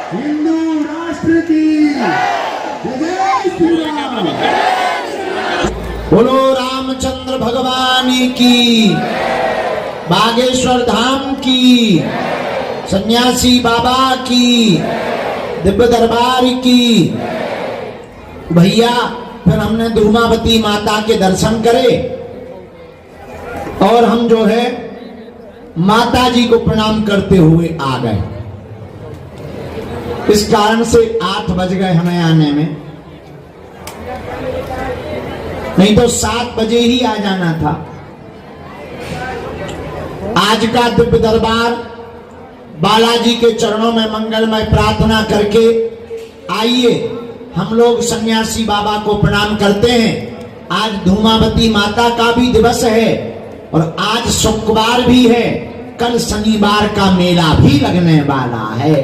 हिंदू राष्ट्र की जय श्री राम। बोलो रामचंद्र भगवान की, बागेश्वर धाम की, सन्यासी बाबा की, दिव्य दरबार की। भैया फिर हमने धूमावती माता के दर्शन करे और हम जो है माता जी को प्रणाम करते हुए आ गए। इस कारण से 8 बज गए हमें आने में, नहीं तो 7 बजे ही आ जाना था। आज का दिव्य दरबार बालाजी के चरणों में मंगलमय प्रार्थना करके आइए हम लोग सन्यासी बाबा को प्रणाम करते हैं। आज धूमावती माता का भी दिवस है और आज शुक्रवार भी है, कल शनिवार का मेला भी लगने वाला है।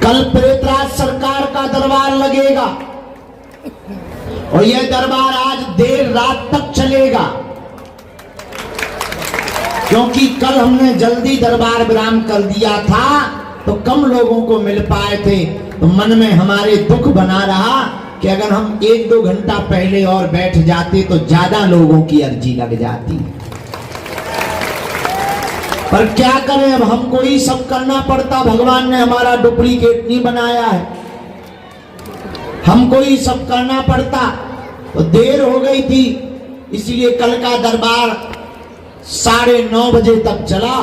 कल प्रेतराज सरकार का दरबार लगेगा और यह दरबार आज देर रात तक चलेगा, क्योंकि कल हमने जल्दी दरबार विराम कर दिया था तो कम लोगों को मिल पाए थे। तो मन में हमारे दुख बना रहा कि अगर हम 1-2 घंटा पहले और बैठ जाते तो ज्यादा लोगों की अर्जी लग जाती। पर क्या करें, अब हमको ही सब करना पड़ता। भगवान ने हमारा डुप्लीकेट नहीं बनाया है, हमको ही सब करना पड़ता। तो देर हो गई थी, इसलिए कल का दरबार 9:30 बजे तक चला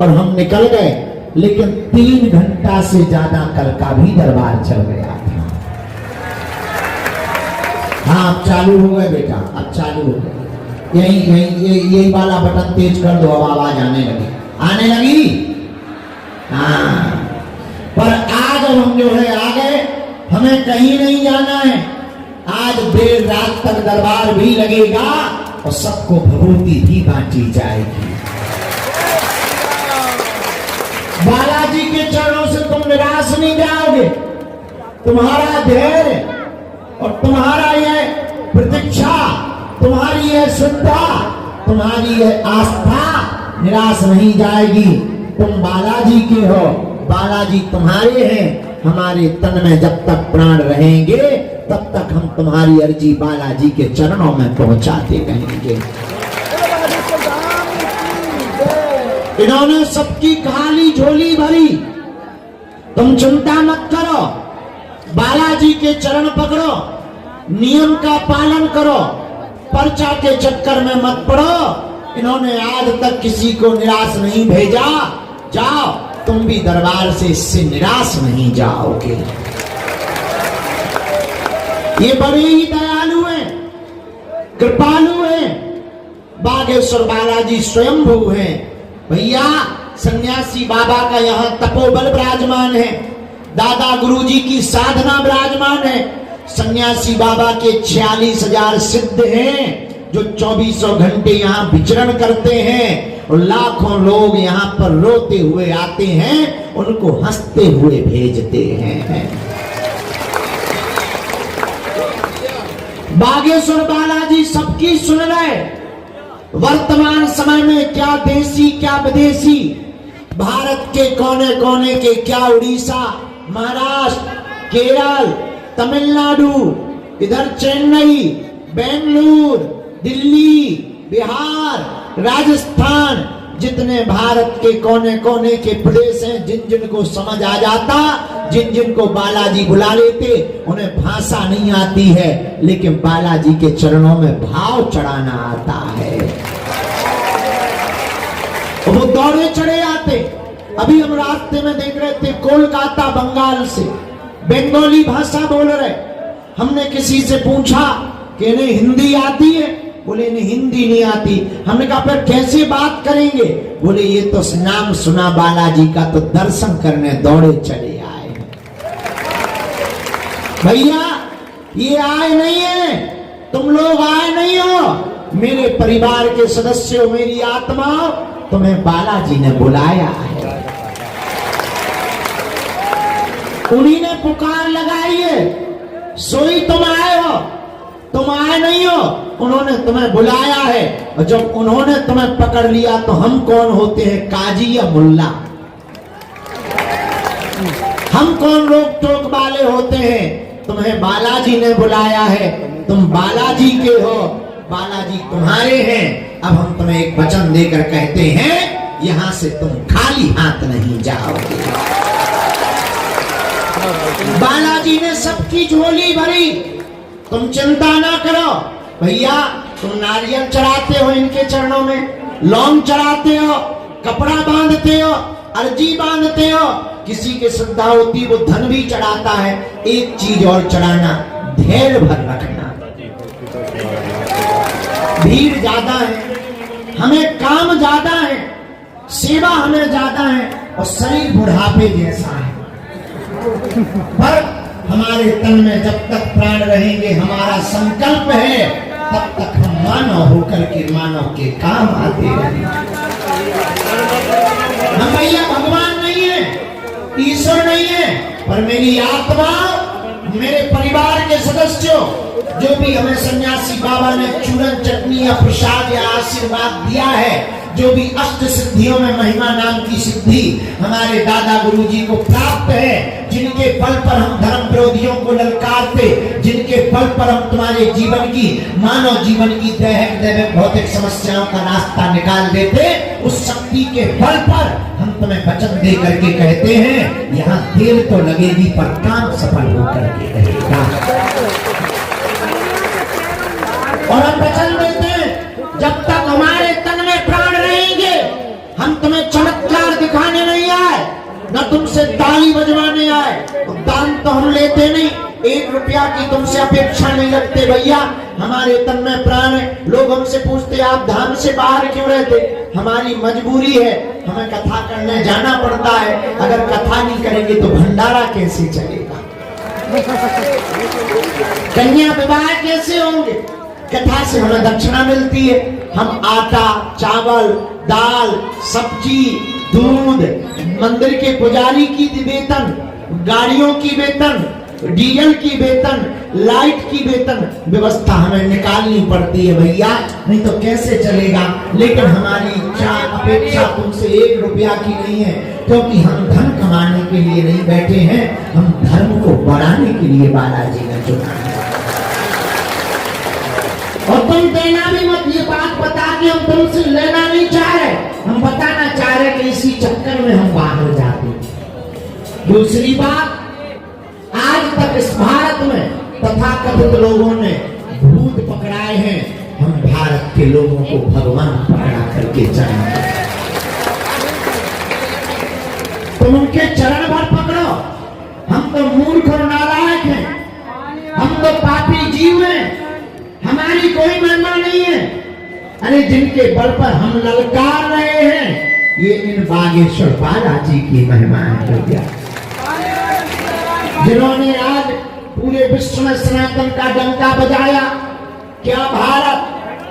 और हम निकल गए। लेकिन 3 घंटा से ज्यादा कल का भी दरबार चल गया था। हाँ, अब चालू हो गए बेटा, अब चालू हो गए। यही वाला बटन तेज कर दो, अब आवाज आने लगी। हाँ, पर आज हम जो है आ गए, हमें कहीं नहीं जाना है। आज देर रात तक दरबार भी लगेगा और सबको भभूति भी बांटी जाएगी। बालाजी के चरणों से तुम निराश नहीं जाओगे। तुम्हारा धैर्य और तुम्हारा यह प्रतीक्षा, तुम्हारी यह श्रद्धा, तुम्हारी यह आस्था निराश नहीं जाएगी। तुम बालाजी के हो, बालाजी तुम्हारे हैं। हमारे तन में जब तक प्राण रहेंगे तब तक हम तुम्हारी अर्जी बालाजी के चरणों में पहुंचाते रहेंगे। इन्होंने सबकी खाली झोली भरी, तुम चिंता मत करो। बालाजी के चरण पकड़ो, नियम का पालन करो, पर्चा के चक्कर में मत पड़ो। इन्होंने आज तक किसी को निराश नहीं भेजा। जाओ, तुम भी दरबार से इससे निराश नहीं जाओगे। ये बड़े ही दयालु हैं, कृपालु हैं। बागेश्वर बालाजी स्वयंभू हैं। भैया, सन्यासी बाबा का यहाँ तपोबल विराजमान है, दादा गुरुजी की साधना विराजमान है। सन्यासी बाबा के 46,000 सिद्ध हैं जो 2400 घंटे यहाँ विचरण करते हैं और लाखों लोग यहाँ पर रोते हुए आते हैं, उनको हंसते हुए भेजते हैं। बागेश्वर बालाजी सबकी सुन रहे। वर्तमान समय में क्या देसी क्या विदेशी, भारत के कोने कोने के, क्या उड़ीसा, महाराष्ट्र, केरल, तमिलनाडु, इधर चेन्नई, बेंगलुरु, दिल्ली, बिहार, राजस्थान, जितने भारत के कोने कोने के प्रदेश हैं, जिन जिन को समझ आ जाता, जिन जिन को बालाजी बुला लेते, उन्हें भाषा नहीं आती है लेकिन बालाजी के चरणों में भाव चढ़ाना आता है। वो दौड़े चढ़े आते। अभी हम रास्ते में देख रहे थे, कोलकाता बंगाल से बंगाली भाषा बोल रहे। हमने किसी से पूछा कि इन्हें हिंदी आती है? बोले इन्हें हिंदी नहीं आती। हमने कहा फिर कैसे बात करेंगे? बोले ये तो नाम सुना बालाजी का तो दर्शन करने दौड़े चले आए। भैया ये आए नहीं है, तुम लोग आए नहीं हो, मेरे परिवार के सदस्यों, मेरी आत्मा, तुम्हें बालाजी ने बुलाया है। उन्हीं ने पुकार लगाई है, सोई तुम आए हो, तुम आए नहीं हो, उन्होंने तुम्हें बुलाया है। और जब उन्होंने तुम्हें पकड़ लिया तो हम कौन होते हैं, काजी या मुल्ला? हम कौन रोक टोक वाले होते हैं? तुम्हें बालाजी ने बुलाया है, तुम बालाजी के हो, बालाजी तुम्हारे हैं। अब हम तुम्हें एक वचन देकर कहते हैं, यहां से तुम खाली हाथ नहीं जाओगे। बालाजी ने सबकी झोली भरी, तुम चिंता ना करो। भैया तुम नारियल चढ़ाते हो इनके चरणों में, लौंग चढ़ाते हो, कपड़ा बांधते हो, अर्जी बांधते हो, किसी की श्रद्धा होती वो धन भी चढ़ाता है। एक चीज और चढ़ाना, धैर्य भर रखना। भीड़ ज्यादा है, हमें काम ज्यादा है, सेवा हमें ज्यादा है, और शरीर बुढ़ापे जैसा है। पर हमारे तन में जब तक प्राण रहेंगे, हमारा संकल्प है, तब तक हम मानव होकर के मानव के काम आते रहेंगे। हम भैया भगवान नहीं है, ईश्वर नहीं है, पर मेरी आत्मा, मेरे परिवार के सदस्यों, जो भी हमें सन्यासी बाबा ने चूरन चटनी या प्रसाद या आशीर्वाद दिया है, जो भी अष्ट सिद्धियों में महिमा नाम की सिद्धि हमारे दादा गुरुजी को प्राप्त है, जिनके बल पर हम धर्म विरोधियों को ललकारते, जिनके बल पर हम तुम्हारे जीवन की, मानव जीवन की दैहिक दैविक भौतिक समस्याओं का रास्ता निकाल देते, उस शक्ति के बल पर हम तुम्हें वचन दे करके कहते हैं, यहाँ देर तो लगेगी पर काम सफल होकर के रहेगा। और हम वचन देते हैं, जब तक हमारे तन में प्राण रहेंगे, हम तुम्हें चमत्कार दिखाने नहीं आए, न तुमसे ताली बजवाने आए। तो दान तो हम लेते नहीं, 1 रुपया की तुमसे अपेक्षा नहीं रखते। भैया हमारे तन में प्राण है। लोग हमसे पूछते आप धाम से बाहर क्यों रहते? हमारी मजबूरी है, हमें कथा करने जाना पड़ता है। अगर कथा नहीं करेंगे तो भंडारा कैसे चलेगा, कन्या विवाह कैसे होंगे? कथा से हमें दक्षिणा मिलती है। हम आटा, चावल, दाल, सब्जी, दूध, मंदिर के पुजारी की वेतन, गाड़ियों की वेतन, डीजल की वेतन, लाइट की वेतन व्यवस्था हमें निकालनी पड़ती है भैया, नहीं तो कैसे चलेगा। लेकिन हमारी इच्छा अपेक्षा तुमसे 1 रुपया की नहीं है, क्योंकि हम धन कमाने के लिए नहीं बैठे हैं, हम धर्म को बढ़ाने के लिए बालाजी ने चुना है। और तुम देना भी मत, ये बात बता के हम तुमसे लेना नहीं चाह रहे, हम बताना चाह रहे कि इसी चक्कर में हम बाहर जाते। दूसरी बात, आज तक इस भारत में तथाकथित लोगों ने भूत पकड़ाए हैं, हम भारत के लोगों को भगवान पकड़ा करके चढ़ाए। तुम उनके चरण भर पकड़ो, हम तो मूर्ख और नालायक हैं, हम तो पापी जीव हैं, हमारी कोई महिमा नहीं है। अरे जिनके बल पर हम ललकार रहे हैं, ये इन बागेश्वर बालाजी की महिमा है। जिन्होंने आज पूरे विश्व में सनातन का डंका बजाया, क्या भारत,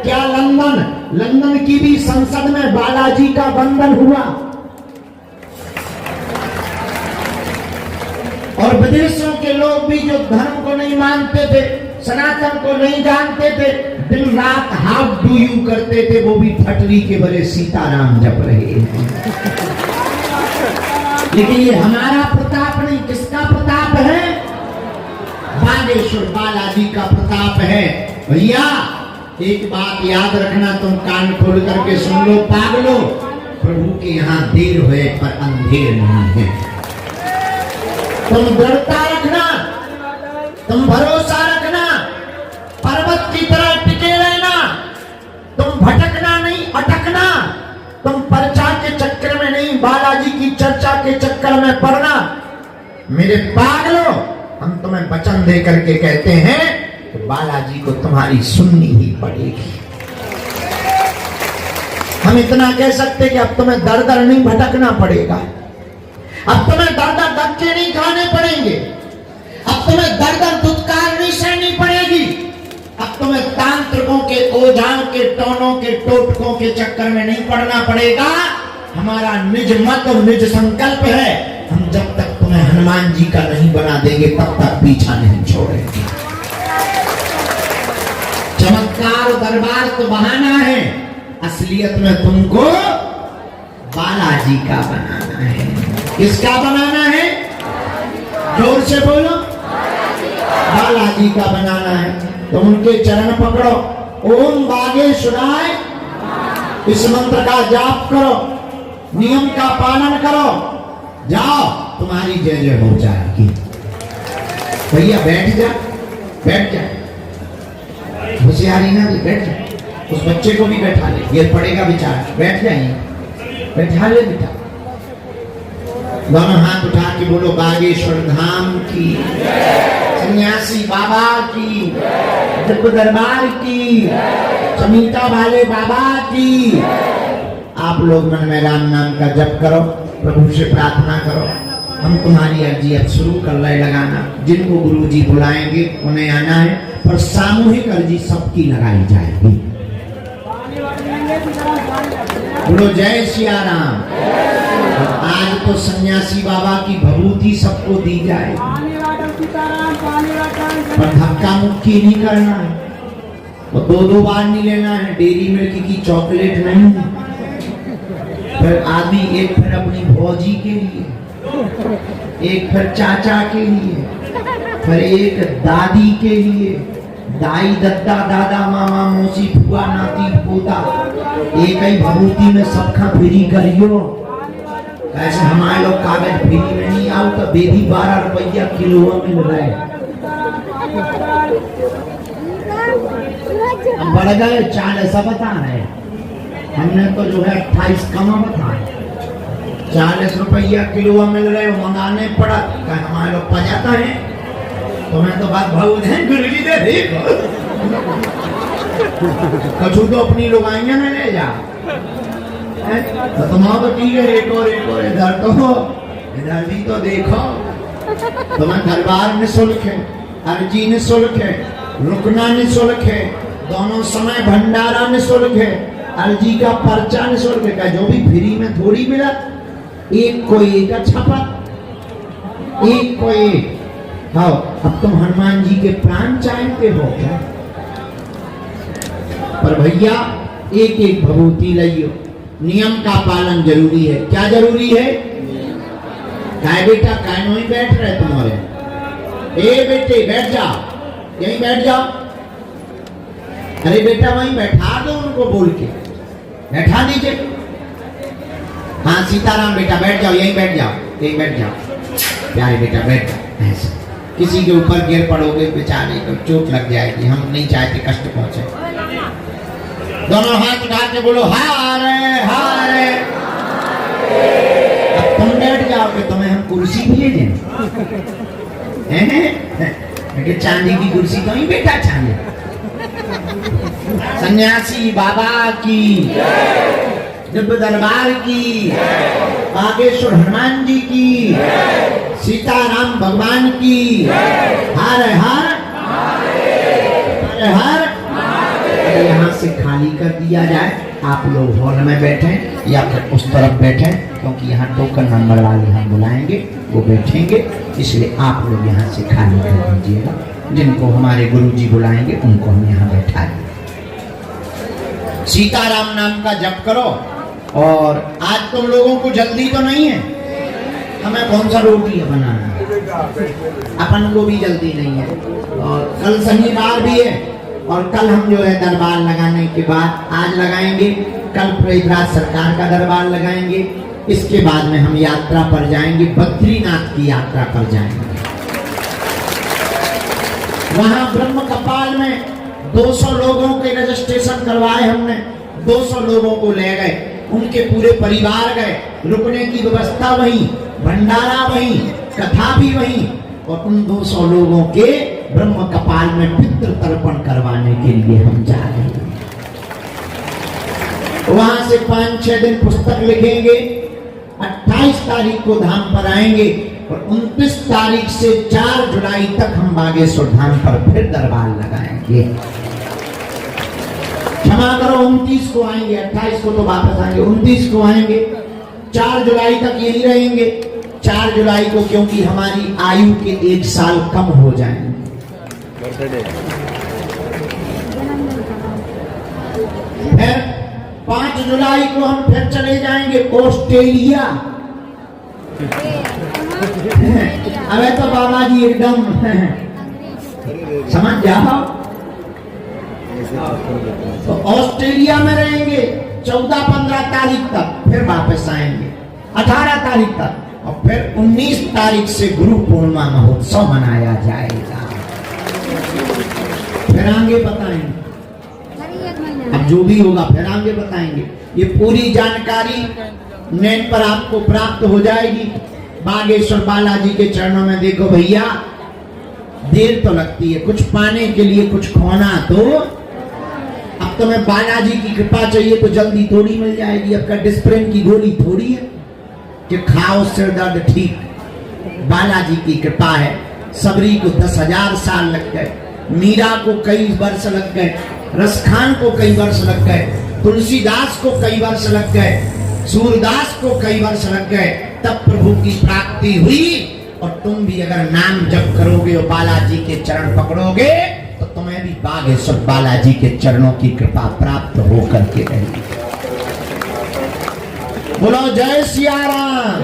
क्या लंदन, लंदन की भी संसद में बालाजी का वंदन हुआ। और विदेशों के लोग भी जो धर्म को नहीं मानते थे, सनातन को नहीं जानते थे, दिन रात हाउ डू यू करते थे, वो भी फटरी के बड़े सीताराम जप रहे हैं। लेकिन ये हमारा प्रताप नहीं, किसका प्रताप है? बागेश्वर बालाजी का प्रताप है। भैया एक बात याद रखना, तुम कान खोल करके सुन लो पागलो, प्रभु के यहाँ देर हुए पर अंधेर नहीं है। तुम दृढ़ता रखना, तुम भरोसा रखना, पर्वत की तरह टिके रहना, तुम भटकना नहीं, अटकना, तुम पर्चा के चक्कर में नहीं, बालाजी की चर्चा के चक्कर में पड़ना। मेरे पागलों, हम तुम्हें वचन दे करके कहते हैं कि बालाजी को तुम्हारी सुननी ही पड़ेगी। हम इतना कह सकते कि अब तुम्हें दर दर नहीं भटकना पड़ेगा, अब तुम्हें दर दर धक्के नहीं खाने पड़ेंगे, अब तुम्हें दर दर धुतकार नहीं सहनी पड़ेगी, अब तुम्हें तांत्रिकों के, ओझाओं के, टोनों के, टोटकों के चक्कर में नहीं पड़ना पड़ेगा। हमारा निज मत और निज संकल्प है, हम जब तक तुम्हें हनुमान जी का नहीं बना देंगे तब तक पीछा नहीं छोड़ेंगे। चमत्कार दरबार तो बहाना है, असलियत में तुमको बालाजी का बनाना है। किसका बनाना है? जोर से बोलो, बालाजी का बनाना है। तो उनके चरण पकड़ो, ओम बागेश्वराय, इस मंत्र का जाप करो, नियम का पालन करो, जाओ तुम्हारी जय जय हो जाएगी। भैया बैठ जा, बैठ जा, होशियारी ना दे, बैठ जा। उस बच्चे को भी बैठा ले, ये पड़ेगा बेचारा, बैठ जाइए, बैठा ले बेटा। दोनों हाथ उठा के बोलो बागेश्वर धाम की, सन्यासी बाबा की, दिव्य दरबार की, चमीता वाले बाबा की। आप लोग मन में राम नाम का जप करो, प्रभु से प्रार्थना करो। हम तुम्हारी अर्जी अब शुरू कर रहे लगाना, जिनको गुरुजी बुलाएंगे उन्हें आना है, पर सामूहिक अर्जी सबकी लगाई जाएगी। बोलो जय सिया राम। आज तो सन्यासी बाबा की भभूति सबको दी जाए, पर धक्का मुक्की नहीं करना है, वो दो बार नहीं लेना है। डेयरी मिल्क की चॉकलेट नहीं है। फिर आदमी एक फिर अपनी भौजी के लिए, एक फिर चाचा के लिए, फिर एक दादी के लिए, दाई दद्दा दादा मामा मौसी फुआ नाती पोता, एक ही भभूति में सबका फ्री करियो। ऐसे हमारे लोग कागज फ्री में नहीं आओ तो बेबी 12 रुपया किलो मिल रहे। हम बढ़ गए 40 बता रहे, हमने तो जो है 28 कम बताए। 40 रुपया किलो मिल रहे, मंगाने पड़ा, हमारे लोग पजाता है। तो मैं तो बात बहुत है, गुरुजी दे देखो कछु तो अपनी लुगाइयां में ले जा। तो तुम्हारा तो ठीक है, एक और इधर तो इधर भी तो देखो। तुम्हें दरबार निःशुल्क है, अर्जी निःशुल्क है, रुकना निःशुल्क है, दोनों समय भंडारा निःशुल्क है, अर्जी का पर्चा निःशुल्क है। जो भी फ्री में थोड़ी मिला, एक को एक अच्छा पा, एक को एक। हाँ, अब तुम हनुमान जी के प्राण चाहते हो क्या? पर भैया एक एक भभूति लियो, नियम का पालन जरूरी है। क्या जरूरी है? काय बेटा काय नहीं बैठ रहे तुम्हारे? ए बेटे बैठ जाओ, यहीं बैठ जाओ। अरे बेटा वहीं बैठा दो उनको, बोल के बैठा दीजिए। हाँ सीताराम बेटा बैठ जाओ, यहीं बैठ जाओ, यहीं बैठ जाओ। प्यारे बेटा बैठ जाओ। ऐसे किसी के ऊपर गिर पड़ोगे बेचारे को चोट लग जाएगी, हम नहीं चाहते कष्ट पहुंचे। दोनों हाथ उठा के बोलो हारे हारे। अब तुम बैठ जाओगे, तुम्हें हम कुर्सी भी दे दें। चांदी की कुर्सी तो ही बेटा, चांदी। सन्यासी बाबा की, दिव्य दरबार की, बागेश्वर हनुमान जी की, सीताराम भगवान की, हर हर हर हर। यहाँ से खाली कर दिया जाए, आप लोग हॉल में बैठे या फिर उस तरफ बैठे, क्योंकि यहाँ टोकन नंबर वाले हम बुलाएंगे, वो बैठेंगे, इसलिए आप लोग यहाँ से खाली कर दीजिएगा। जिनको हमारे गुरुजी बुलाएंगे उनको हम यहाँ बैठाएंगे। सीताराम नाम का जप करो। और आज तुम लोगों को जल्दी तो नहीं है, हमें कौन सा रोटी बनाना है, अपन को भी जल्दी नहीं है। और कल शनिवार भी है, और कल हम जो है दरबार लगाने के बाद, आज लगाएंगे, कल प्रयागराज सरकार का दरबार लगाएंगे, इसके बाद में हम यात्रा पर जाएंगे, बद्रीनाथ की यात्रा पर जाएंगे। वहां ब्रह्म कपाल में 200 लोगों के रजिस्ट्रेशन करवाए हमने, 200 लोगों को ले गए, उनके पूरे परिवार गए, रुकने की व्यवस्था वही, भंडारा वही, कथा भी वही, और उन 200 लोगों के ब्रह्म कपाल में पितृ तर्पण करवाने के लिए हम जा रहे हैं। वहां से 5-6 दिन पुस्तक लिखेंगे, 28 तारीख को धाम पर आएंगे और 29 तारीख से 4 जुलाई तक हम बागेश्वर धाम पर फिर दरबार लगाएंगे। क्षमा करो, 29 को आएंगे, 28 को तो वापस आएंगे, 29 को आएंगे, 4 जुलाई तक यही रहेंगे। 4 जुलाई को क्योंकि हमारी आयु के 1 साल कम हो जाएंगे। फिर 5 जुलाई को हम फिर चले जाएंगे ऑस्ट्रेलिया। अबे तो बाबा जी एकदम समझ जाओ। तो ऑस्ट्रेलिया में रहेंगे 14-15 तारीख तक, फिर वापस आएंगे 18 तारीख तक और फिर 19 तारीख से गुरु पूर्णिमा महोत्सव मनाया जाएगा। फिर आगे बताएंगे, अब जो भी होगा फिर आगे बताएंगे। ये पूरी जानकारी नेट पर आपको प्राप्त हो जाएगी। बागेश्वर बालाजी के चरणों में देखो भैया, देर तो लगती है, कुछ पाने के लिए कुछ खोना तो। अब तुम्हें बालाजी की कृपा चाहिए तो जल्दी थोड़ी मिल जाएगी। अब का डिस्प्रिन की गोली थोड़ी है कि खाओ सिर दर्द ठीक। बालाजी की कृपा है। सबरी को 10,000 साल लग गए, मीरा को कई वर्ष लग गए, रसखान को कई वर्ष लग गए, तुलसीदास को कई वर्ष लग गए, सूरदास को कई वर्ष लग गए, तब प्रभु की प्राप्ति हुई। और तुम भी अगर नाम जप करोगे और बालाजी के चरण पकड़ोगे तो तुम्हें भी बागेश्वर बालाजी के चरणों की कृपा प्राप्त हो करके रहेगी। बोलो जय सिया राम,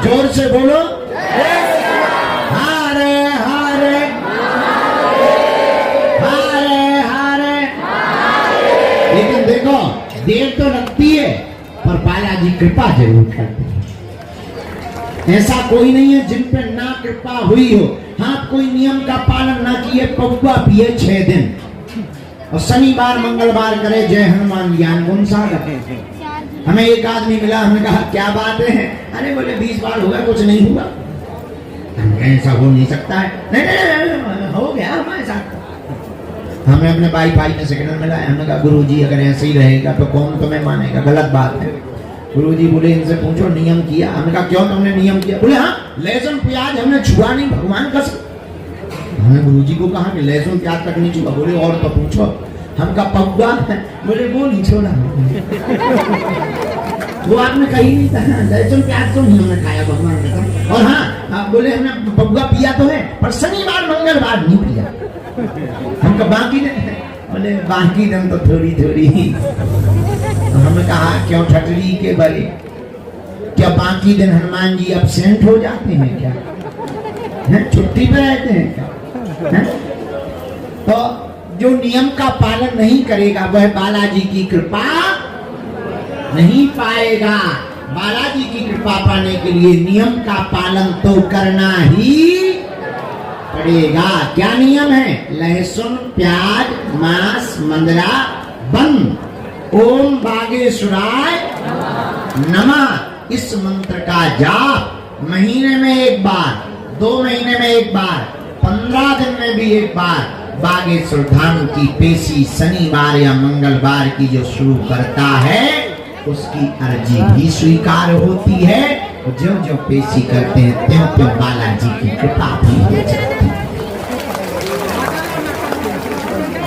जोर से बोलो हरे हरे हरे हरे। लेकिन देखो देर तो लगती है पर बालाजी कृपा जरूर करते हैं। ऐसा कोई नहीं है जिन पे ना कृपा हुई हो। हाँ, कोई नियम का पालन ना किए, पौवा पिए 6 दिन और शनिवार मंगलवार करे जय हनुमान ज्ञान गुण सागर। हमें एक आदमी मिला, हमने कहा क्या बात है? अरे बोले 20 बार हुआ, कुछ नहीं हुआ। ऐसा हो नहीं सकता है। नहीं, हो गया हमारे साथ। हमें अपने भाई में सिग्नल मिला, हमने कहा गुरुजी अगर ऐसे ही रहेगा तो कौन तुम्हें मानेगा, गलत बात है। गुरुजी बोले इनसे पूछो नियम किया। हमने कहा क्यों तुमने नियम किया? बोले हाँ, लहसुन प्याज हमने छुआ नहीं, भगवान कसम। हमने गुरुजी को कहा कि लहसुन प्याज तक नहीं छुआ। बोले और तो पूछो। हम कहा पौवा, बोले वो नहीं छोड़ा। वो आपने कही नहीं था, लहसुन प्याज तो नहीं हमने खाया, भगवान कसम। और हाँ बोले हमने पौवा पिया तो है पर शनिवार मंगलवार नहीं पिया। हम कहा बाकी दिन? बोले बाकी दिन तो थोड़ी थोड़ी ही। हमने कहा क्यों ठटरी के बड़े, क्या बाकी दिन हनुमान जी एब्सेंट हो जाते हैं क्या? छुट्टी पे रहते हैं क्या? है? तो जो नियम का पालन नहीं करेगा वह बालाजी की कृपा नहीं पाएगा। बालाजी की कृपा पाने के लिए नियम का पालन तो करना ही पड़ेगा। क्या नियम है? लहसुन प्याज मांस मंदरा बंद। ओम बागेश्वराय नमः इस मंत्र का जाप महीने में एक बार, 2 महीने में एक बार, 15 दिन में भी एक बार बागेश्वर धाम की पेशी शनिवार या मंगलवार की जो शुरू करता है उसकी अर्जी भी स्वीकार होती है। जो जो पेशी करते हैं त्यों त्यों बालाजी की कृपा भी हो जाती है।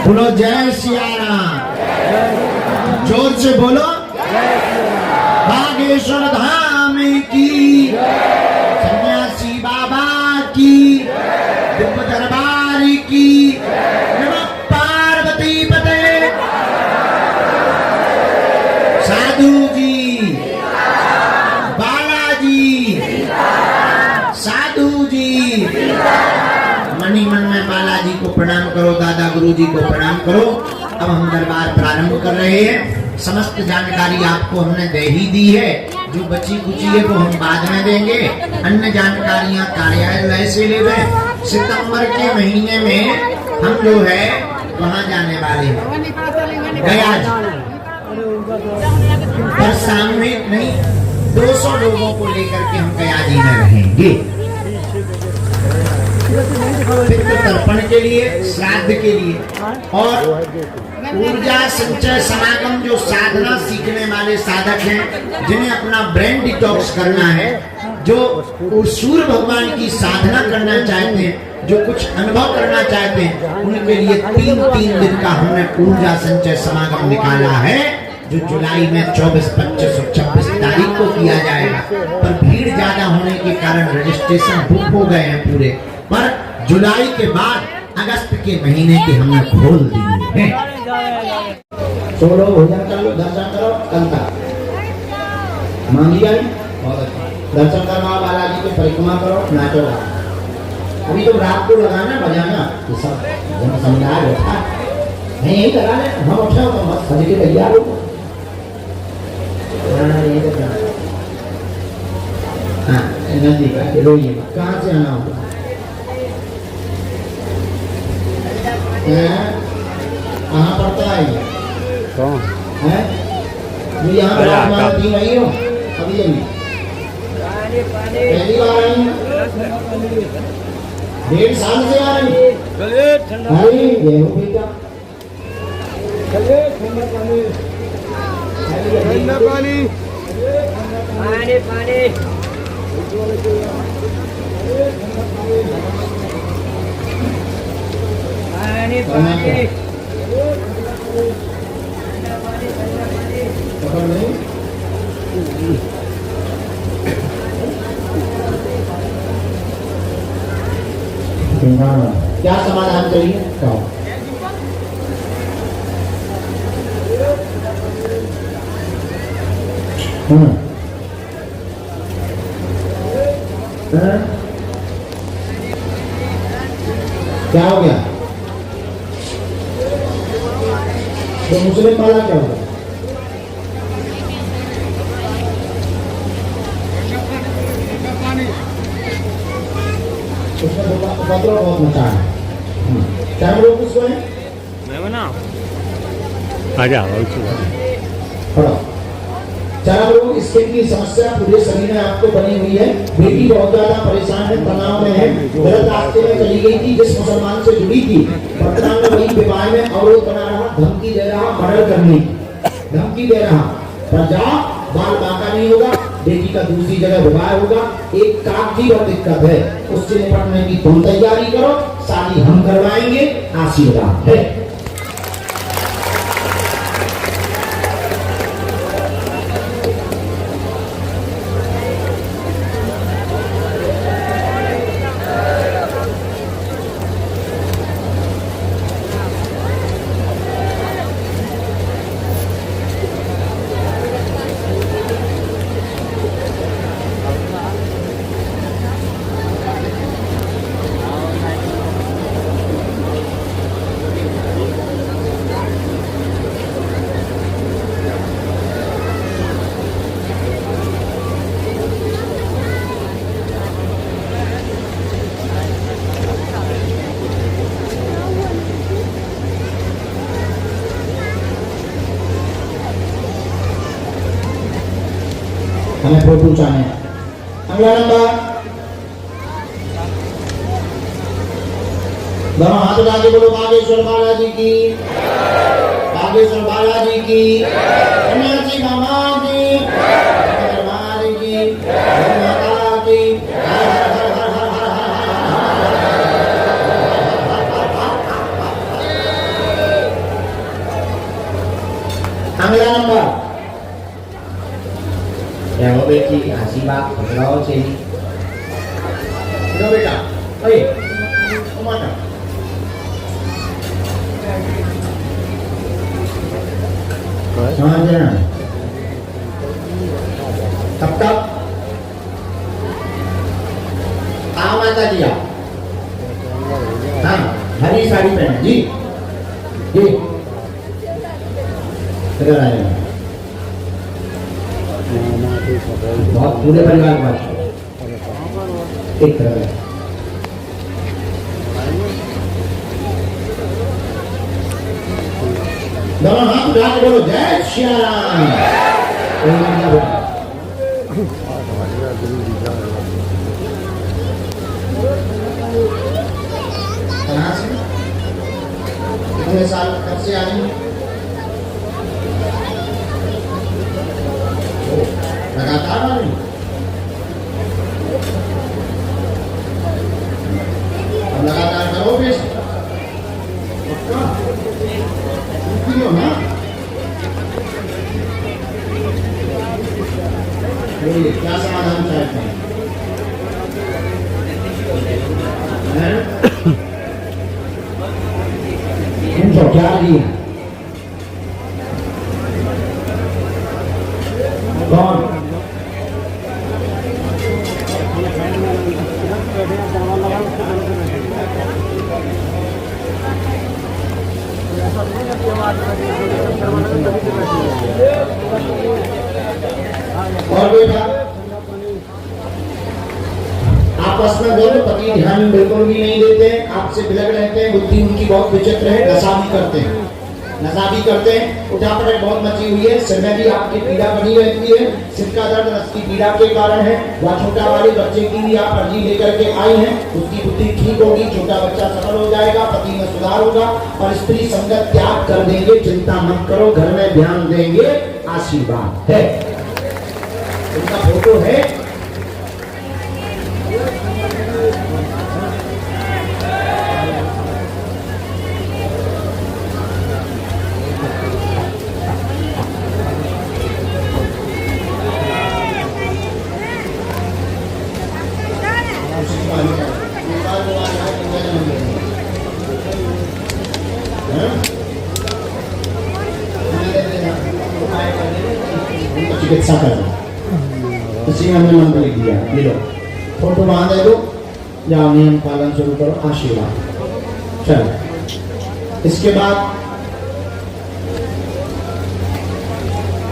बोलो जय सिया राम, जोर से बोलो बागेश्वर धाम की, सन्यासी बाबा की, दिव्य दरबार की, नमः पार्वती पते। साधु जी, बालाजी, साधु जी, मनी मन में बालाजी को प्रणाम करो, दादा गुरु जी को प्रणाम करो। अब हम दरबार प्रारंभ कर रहे हैं। समस्त जानकारी आपको हमने दे ही दी है, जो बची कुची है वो हम बाद में देंगे। अन्य जानकारियां कार्यालय से ले गए। सितंबर के महीने में हम जो है वहाँ जाने वाले हैं, गया पर सामने नहीं 200 लोगों को लेकर के हम गया जी में रहेंगे। पितृ तर्पण के लिए, श्राद्ध के लिए और ऊर्जा संचय समागम जो साधना सीखने वाले साधक हैं, जिन्हें अपना ब्रेन डिटॉक्स करना है, जो सूर्य भगवान की साधना करना चाहते हैं, जो कुछ अनुभव करना चाहते हैं, उनके लिए 3 दिन का हमने ऊर्जा संचय समागम निकाला है, जो जुलाई में 24, 25 और 26 तारीख को किया जाएगा। पर भीड़ ज्यादा होने के कारण रजिस्ट्रेशन बुक हो गए हैं पूरे, पर जुलाई के बाद अगस्त के महीने के हमने खोल दिए हैं। चलो भोजन कर लो, दर्शन करो, कल तक मांगी आई बहुत अच्छा दर्शन करवाओ, बालाजी की परिक्रमा करो, नाचो। अभी तो रात को लगाना बजाना, ये सब जन समुदाय बैठा मैं यही लगा ले, हम उठे हो तो मत सज के तैयार हो। हाँ नदी का रोइए, कहाँ से आना होगा? कहाँ पड़ता है ये? कौन है? मुझे यहाँ पर तीन आई हो अभी अभी पहली बार आई हूँ, 1.5 साल से आ रही अरे गेहूँ बेटा ठंडा पानी पानी पानी पानी पानी पकड़ नहीं क्या समाधान चाहिए? कहो। क्या हो गया? तो मुस्लिम वाला क्या होगा? उसमें उपद्रव बहुत मचा है। क्या लोग उसको है? मैं बना आजा पढ़ो। चार लोग इसके की समस्या पूरे शरीर में आपको बनी हुई है। बेटी बहुत ज्यादा परेशान है, तनाव में है, गलत रास्ते में चली गई थी, जिस मुसलमान से जुड़ी थी वर्तमान में वही विवाह में अवरोध बना रहा, धमकी दे रहा, मर्डर करने की धमकी दे रहा। पर जाओ, बाल बांका नहीं होगा, बेटी का दूसरी जगह विवाह होगा। एक कागजी और दिक्कत है, उससे निपटने की तुम तैयारी करो, शादी हम करवाएंगे, आशीर्वाद है। हमें फोटो चाहिए। अगला नंबर, दोनों हाथ उठा बोलो बागेश्वर बालाजी की, बागेश्वर बालाजी की, सन्यासी मामा की, दरबार की, माता की। अगला नंबर, क्या हो बेटी, हंसी बात पकड़ाओ चाहिए। बेटा, अरे, माता। समझ रहे हैं? तब तक आओ माता जी आओ। हाँ, हरी साड़ी पहने जी, जी। इधर आए बहुत पूरे परिवार का एक तरह है। दोनों हाथ उठा के बोलो जय श्री राम। कहाँ से? कितने साल कब से आ रही हैं? लगातार वाली अब लगातार करो फिर पक्का क्यों ना बोलिए क्या समाधान चाहते हैं पूछो क्या दिए कौन और कोई बात आपस में दोनों पति ध्यान बिल्कुल भी नहीं देते हैं, आपसे बिलक रहते हैं, बुद्धि उनकी बहुत विचित्र है, नशा भी करते हैं, उठापटक बहुत मची हुई है, सिर में भी आपकी पीड़ा बनी रहती है, सिर का दर्द रस की पीड़ा के कारण है। वह छोटा वाले बच्चे की भी आप अर्जी लेकर के आई हैं, उसकी बुद्धि ठीक होगी, छोटा बच्चा सफल हो जाएगा, पति में सुधार होगा और स्त्री संगत त्याग कर देंगे। चिंता मत करो, घर में ध्यान देंगे, आशीर्वाद है। उनका फोटो है चिकित्सा करना, इसी में हमने मंत्र लिख दिया। ये लो फोटो वहां दे दो, जाओ नियम पालन शुरू करो, आशीर्वाद। चलो इसके बाद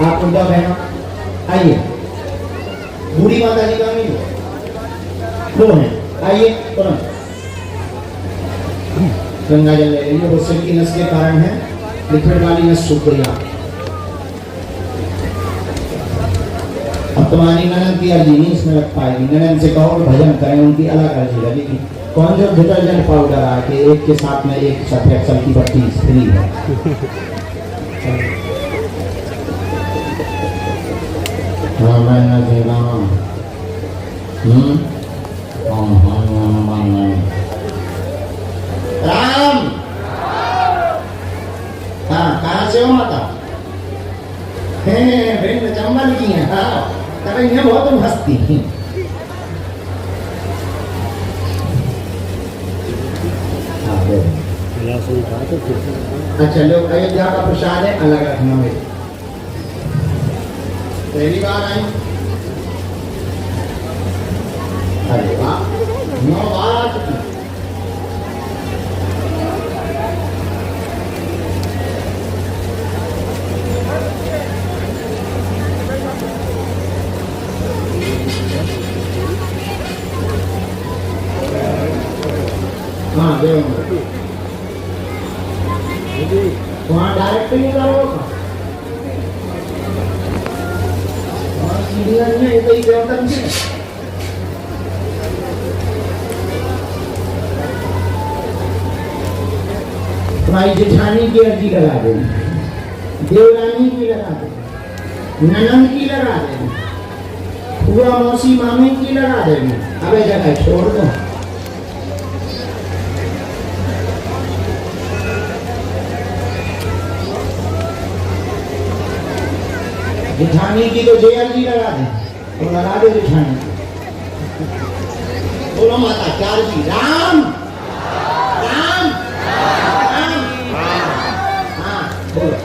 आप उनका बहना आइए, बूढ़ी माता जी का नहीं वो है, आइए तुरंत गंगा जल ले लीजिए। वो सिर की नस के कारण है, लिक्विड वाली नस सूख गई। अब तुम्हारी ननद की अर्जी नहीं इसमें लग पाएगी। ननद से कहो भजन करें, उनकी अलग अर्जी लगेगी। कौन जो डिटर्जेंट पाउडर आ के एक के साथ में एक सफेक्सल की बत्ती फ्री है। हाँ मैं देना राम। हाँ कहाँ से हो माता? भिन्न चंबल की है। हाँ तब ये बहुत हंसती है। अच्छा लोग अयोध्या का प्रसाद है, अलग रखना है। पहली बार आई, अरे वाह 9 बार आ चुकी। हाँ वहाँ डायरेक्ट नहीं करोगा, सीढ़ियाँ में एक ही व्यवस्था है। तुम्हारी जेठानी की अर्जी लगा देनी, देवरानी की लगा देनी, ननद की लगा देनी, पूरा मौसी मामी की लगा देनी। अबे जगह छोड़ दो। जेठानी की तो जे अर्जी लगा दे, तो लगा दे जेठानी। बोलो माता क्या अर्जी? राम राम राम। हाँ बोलो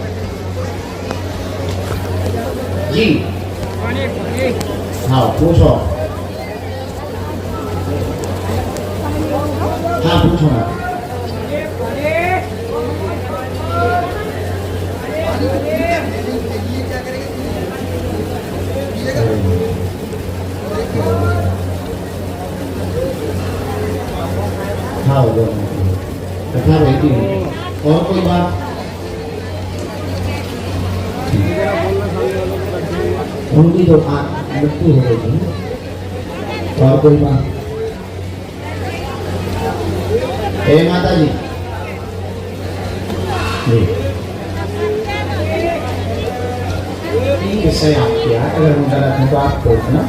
जी। हाँ पूछो। हाँ पूछो ना। हाँ वो कथा रहती है। और कोई बात? उनकी तो मृत्यु हो गई थी। और कोई बात? हे माता जी जी तीन विषय आपके हैं, अगर हम गलत हैं तो आप पूछना।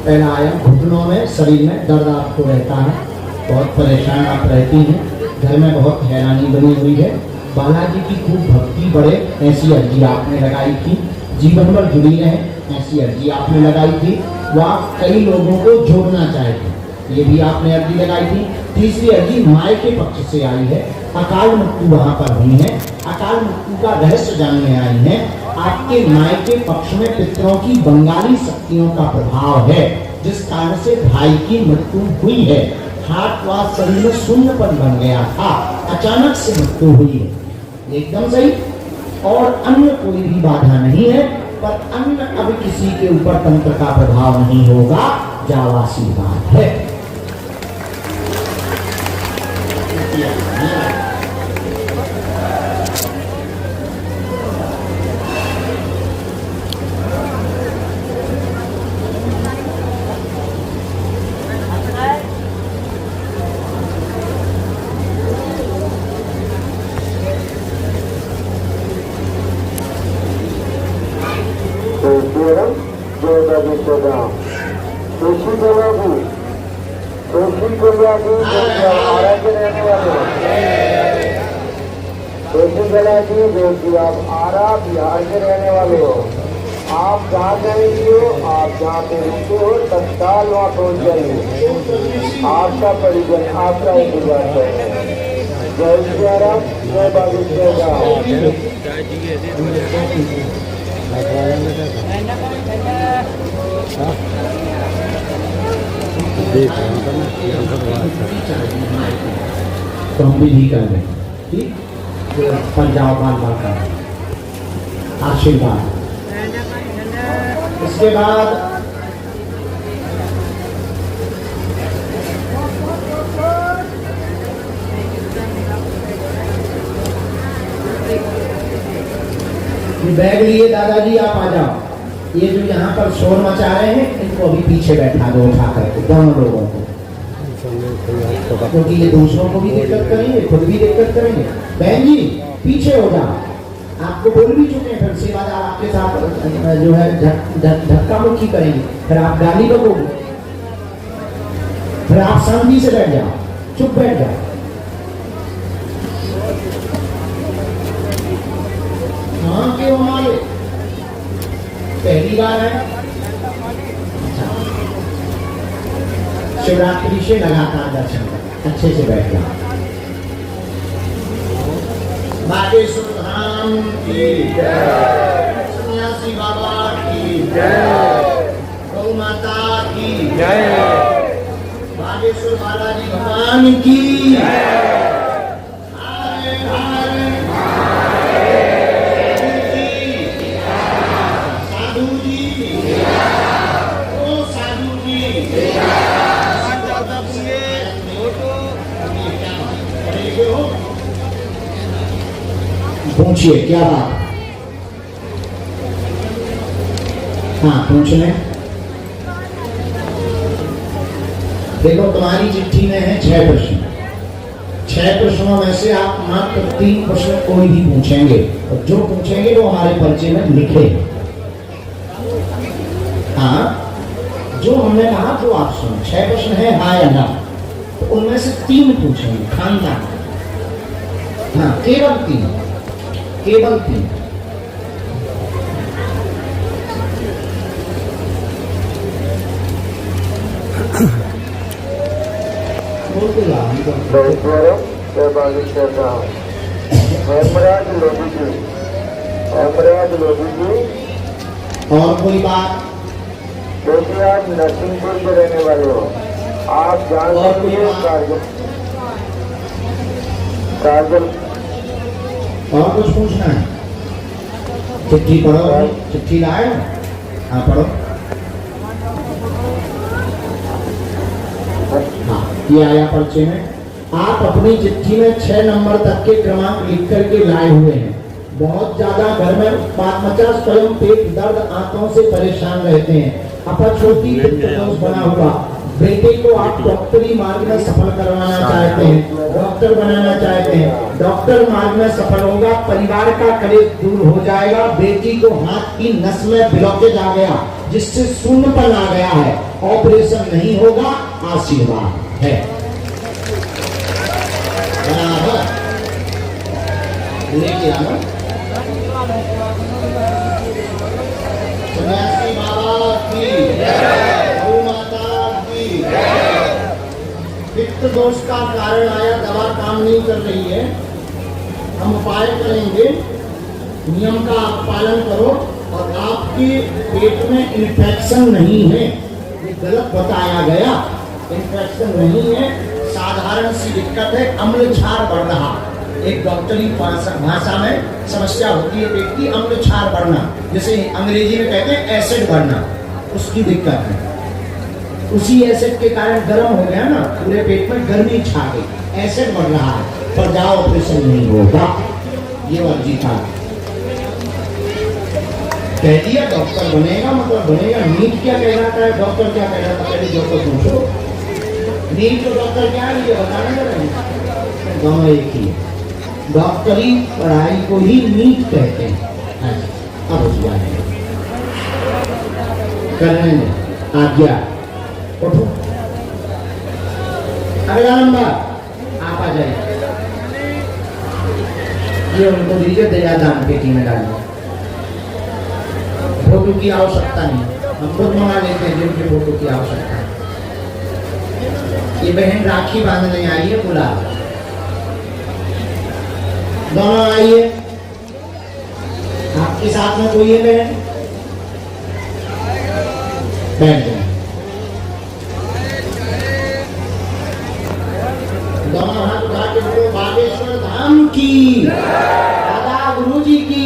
पहला आया घुटनों में, शरीर में दर्द आपको रहता है, बहुत परेशान आप रहती हैं, घर में बहुत हैरानी बनी हुई है, बालाजी की खूब भक्ति बढ़े ऐसी अर्जी आपने लगाई थी, जीवन भर जुड़ी रहे ऐसी अर्जी आपने लगाई थी, वो आप कई लोगों को जोड़ना चाहते, ये भी आपने अर्जी लगाई थी। तीसरी अर्जी माय के पक्ष से आई है, अकाल मृत्यु वहां पर हुई है, अकाल मृत्यु का रहस्य जानने आई है। आपके माय के पक्ष में पितरों की बंगाली शक्तियों का प्रभाव है, जिस कारण से भाई की मृत्यु हुई है। हाथ व शरीर में शून्यपन बन गया था, अचानक से मृत्यु हुई है, एकदम सही। और अन्य कोई भी बाधा नहीं है, पर अन्य अब किसी के ऊपर तंत्र का प्रभाव नहीं होगा, जावासी बात है। आप आरा बिहार के रहने वाले हो, आप जहाँ जाएंगे हो, आप जहाँ पे रुके हो तत्काल वहाँ पहुँच जाइए। आपका परिजन आपका इंतजार कर रहे हैं। जय श्री राम, जय बागेश्वर तो हम भी कर दें, ठीक, पंजाब बाल का आशीर्वाद। इसके बाद बैग लिए दादाजी आप आ जाओ। ये जो यहाँ पर शोर मचा रहे हैं इनको अभी पीछे बैठा दो, उठा करके दोनों लोगों को, क्योंकि ये दूसरों को भी दिक्कत करेंगे, खुद भी दिक्कत करेंगे। बहन जी पीछे हो जाओ, आपको बोल भी चुके हैं, फिर सेवादार आपके साथ जो है धक्का मुक्की करेंगे, फिर आप गाली बकोगे, फिर आप शांति से बैठ जाओ, चुप बैठ जाओ। हाँ क्यों हमारे पहली बार है, शिवरात्रि से लगातार दर्शन कर, अच्छे से बैठ जाओ। बागेश्वर धाम की जय, सन्यासी बाबा की जय, गौ माता की जय, बागेश्वर बालाजी भगवान की जय। हरे हरे साधु जी, ओ साधु जी, पूछिए क्या बात। हाँ पूछ लें। देखो तुम्हारी चिट्ठी में है 6 प्रश्न, 6 प्रश्नों में से आप मात्र 3 प्रश्न कोई भी पूछेंगे, और जो पूछेंगे वो हमारे पर्चे में लिखे। हाँ जो हमने कहा जो आप सुनो, 6 प्रश्न है हाँ या ना, तो उनमें से 3 पूछेंगे खानदान। हाँ केवल 3, केवल 3। और कोई बात? देखिए आप नरसिंहपुर के रहने वाले हो, आप जानते हैं काजल। और कुछ पूछना है? चिट्ठी पढ़ो, चिट्ठी लाए? हाँ पढ़ो। हाँ ये आया पर्चे में। आप अपनी चिट्ठी में 6 नंबर तक के क्रमांक लिख करके लाए हुए हैं। बहुत ज्यादा घर में उत्पात मचा, स्वयं पेट दर्द, आंतों से परेशान रहते हैं, अपच होती, दोष बना हुआ, बेटे को आप डॉक्टरी मार्ग में सफल करवाना चाहते हैं, डॉक्टर बनाना चाहते हैं, डॉक्टर मार्ग में सफल होगा, परिवार का कलेश दूर हो जाएगा। बेटी को हाथ की नस में ब्लॉकेज आ गया जिससे शून्यपन आ गया है, ऑपरेशन नहीं होगा, आशीर्वाद है। बराबर लेके आना सन्यासी बाबा की गौ माता की। पित्त दोष का कारण आया, दवा काम नहीं कर रही है, हम उपाय करेंगे, नियम का आप पालन करो। और आपके पेट में इन्फेक्शन नहीं है, ये गलत बताया गया, इन्फेक्शन नहीं है, साधारण सी दिक्कत है, अम्ल क्षार बढ़ रहा। एक डॉक्टरी भाषा में समस्या होती है पेट की, अम्ल क्षार बढ़ना, जैसे अंग्रेजी में कहते हैं एसिड बढ़ना, उसकी दिक्कत है। उसी एसिड के कारण गर्म हो गया ना, पूरे पेट में गर्मी छा गई, एसिड बढ़ रहा है, पर जाओ ऑपरेशन नहीं होगा, ये वर्जी था। कह दिया डॉक्टर बनेगा मतलब बनेगा। नीट क्या कह रहा था, डॉक्टर क्या कह रहा था, पहले डॉक्टर पूछो। नीट तो डॉक्टर क्या है ये बताने लगे, दोनों एक ही है। डॉक्टरी पढ़ाई को ही नीट कहते हैं। अब उस बात करने में आज्ञा उठो। अगला नंबर आप आ जाइए, ये उनको दीजिए, दयादान पेटी में डालिए। फोटो की आवश्यकता नहीं, हम खुद मंगा लेते हैं जिनके फोटो की आवश्यकता है। ये बहन राखी बांधने आई है, बुला दोनों आइए। आपके साथ में कोई है बहन, बैठ जाए। दोनों हाथ उठा के बोलो बागेश्वर धाम की, दादा गुरु जी की।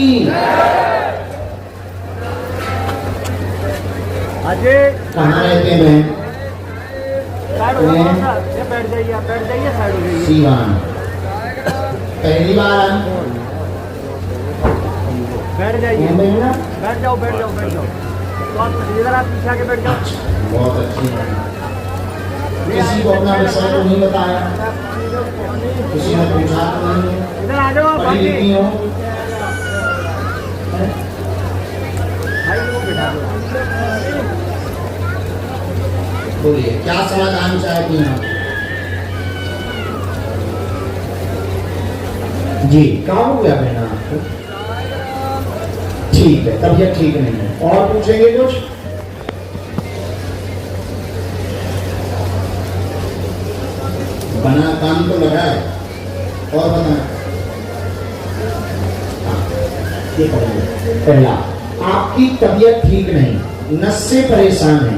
अजय कहाँ रहते हैं बहन? बैठ जाइए साइड हो जाइए। सीवान। पहली बार आए? बैठ जाइए, हैं बहन? बैठ जाओ बैठ जाओ बैठ जाओ। तो आप इधर आप पीछे आके बैठ जाओ। बहुत अच्छी है। किसी को अपना विषय तो नहीं बताया, किसी ने पूछा तो नहीं, इधर आ जाओ आप पढ़ी लिखी हो, भाई को बिठा दो। बोलिए क्या समाधान चाहती हैं आप? जी कहाँ हो गया बहना आपको? ठीक है, तबीयत ठीक नहीं है। और पूछेंगे कुछ? बना काम तो लगा है, और बना ये पढ़िए। पहला, आपकी तबीयत ठीक नहीं, नस से परेशान है,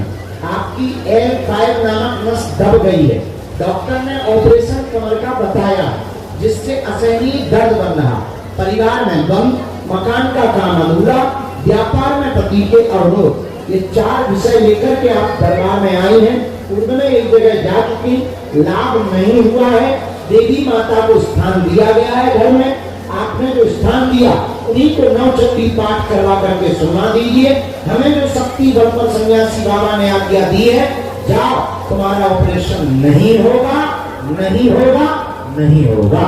आपकी L5 नामक नस दब गई है, डॉक्टर ने ऑपरेशन कमर का बताया जिससे असहनीय दर्द बन रहा, परिवार में बंद, मकान का काम अधूरा, व्यापार में पति के अवरोध, ये 4 विषय लेकर के आप दरबार में आई हैं। पूर्व में एक जगह जा चुकी, लाभ नहीं हुआ है, देवी माता को स्थान दिया गया है घर में, आपने जो स्थान दिया उन्हीं को 9 चंडी पाठ करवा करके सुना दीजिए। हमें जो शक्ति बल पर सन्यासी बाबा ने आज्ञा दी है, जाओ, तुम्हारा ऑपरेशन नहीं होगा, नहीं होगा, नहीं होगा।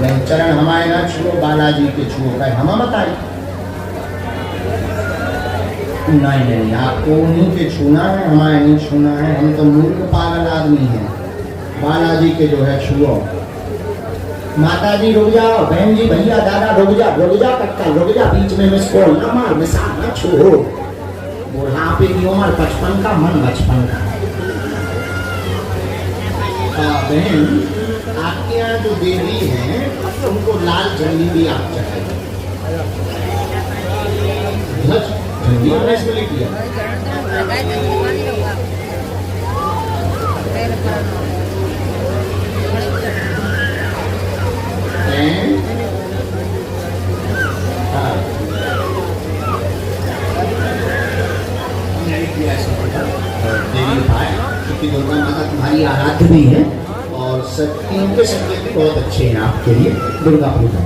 नहीं चरण हमारे ना छुओ, बालाजी के छुओ, भाई हम बताइए। नहीं नहीं, आपको उन्हीं के छूना है, हमारे नहीं छूना है, हम तो मूर्ख पागल आदमी हैं। बालाजी के जो है छुओ। माता जी रुक जाओ, बहन जी भैया दादा रुक जा कक्का रुक जा, बीच में मिस कॉल ना मार, मिसाल ना छुओ। बुढ़ापे की उम्र 55 का, मन 55 का। बहन आपके यहाँ जो देवी हैं उनको लाल झंडी भी आप चढ़ाइए। झंडी हमने इसमें लिख दिया। देवी भाई क्योंकि दुर्गा माता तुम्हारी आराध्य भी है और शक्तियों के संकेत बहुत अच्छे हैं आपके लिए। दुर्गा पूजा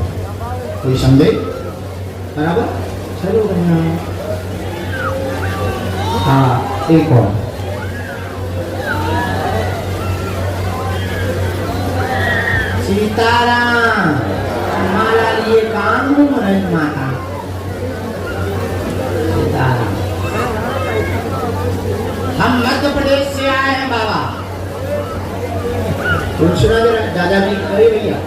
कोई संदेह? बराबर चलो बहना हाँ एक और सीताराम माला लिए काम घूम रहे माता सीताराम। हम मध्य प्रदेश से आए हैं बाबा। पूछना जरा दादाजी करे भैया